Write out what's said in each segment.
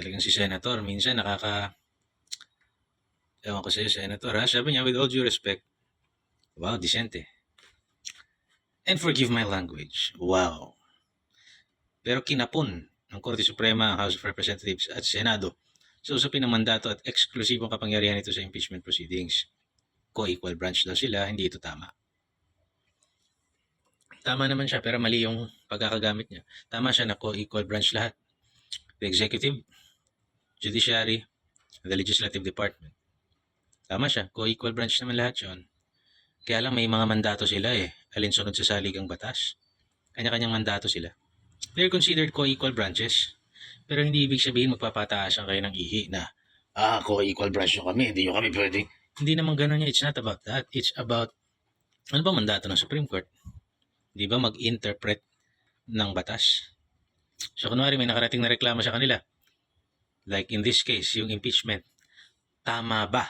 Talagang si Senator, minsan ewan ko sa'yo, Senator ha, sabi niya, with all due respect, wow, disente. And forgive my language, wow. Pero kinapon ng Korte Suprema, House of Representatives at Senado sa usapin ng mandato at eksklusibong kapangyarihan nito sa impeachment proceedings. Co-equal branch daw sila, hindi ito tama. Tama naman siya, pero mali yung pagkakagamit niya. Tama siya na co-equal branch lahat. The executive, judiciary, the legislative department. Tama siya, co-equal branch naman lahat yun. Kaya lang may mga mandato sila alinsunod sa saligang batas. Kanya-kanyang mandato sila. They're considered co-equal branches. Pero hindi ibig sabihin magpapataasan kayo ng ihi na, co-equal branch nyo kami, hindi nyo kami pwede. Hindi naman ganun niya. It's not about that. It's about, ano ba mandato ng Supreme Court? Di ba mag-interpret ng batas? So kunwari may nakarating na reklamo sa kanila. Like in this case, yung impeachment. Tama ba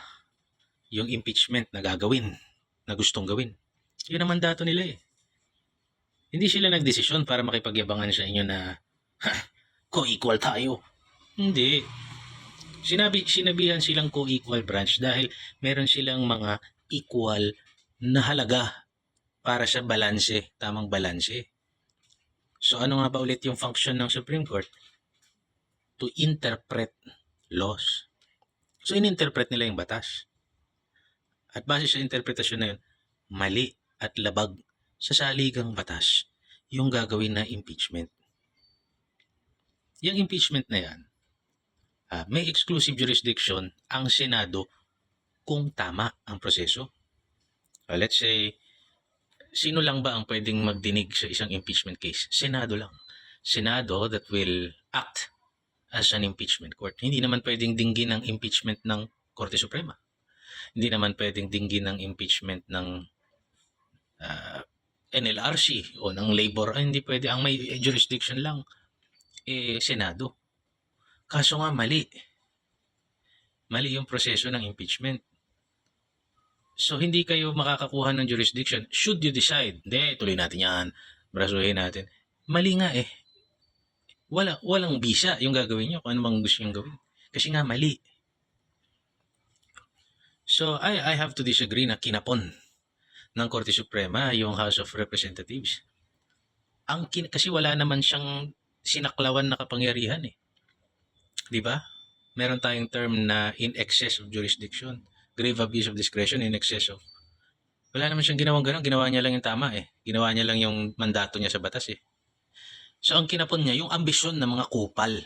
yung impeachment na gagawin, na gustong gawin? Yun ang mandato nila Hindi sila nagdesisyon para makipagyabangan sa inyo na, co-equal tayo. Hindi. Sinabihan silang co-equal branch dahil meron silang mga equal na halaga para sa balanse, tamang balanse. So ano nga ba ulit yung function ng Supreme Court? To interpret laws. So ininterpret nila yung batas. At base sa interpretasyon na yun, mali at labag sa saligang batas yung gagawin na impeachment. Yung impeachment na yan, may exclusive jurisdiction ang Senado kung tama ang proseso. Let's say, sino lang ba ang pwedeng magdinig sa isang impeachment case? Senado lang. Senado that will act as an impeachment court. Hindi naman pwedeng dinggin ang impeachment ng Korte Suprema. Hindi naman pwedeng dinggin ang impeachment ng NLRC o ng labor. Hindi pwede. Ang may jurisdiction lang, Senado. Kaso nga mali. Mali yung proseso ng impeachment. So, hindi kayo makakakuha ng jurisdiction. Should you decide, hindi, tuloy natin yan, brasuhin natin. Mali nga Walang bisa yung gagawin nyo kung ano mang gusto nyo gawin. Kasi nga mali. So, I have to disagree na kinapon ng Korte Suprema yung House of Representatives. Kasi wala naman siyang sinaklawan na kapangyarihan Di ba? Meron tayong term na in excess of jurisdiction. Grave abuse of discretion in excess of. Wala naman siyang ginawang ganun. Ginawa niya lang yung tama Ginawa niya lang yung mandato niya sa batas So ang kinapon niya, yung ambisyon ng mga kupal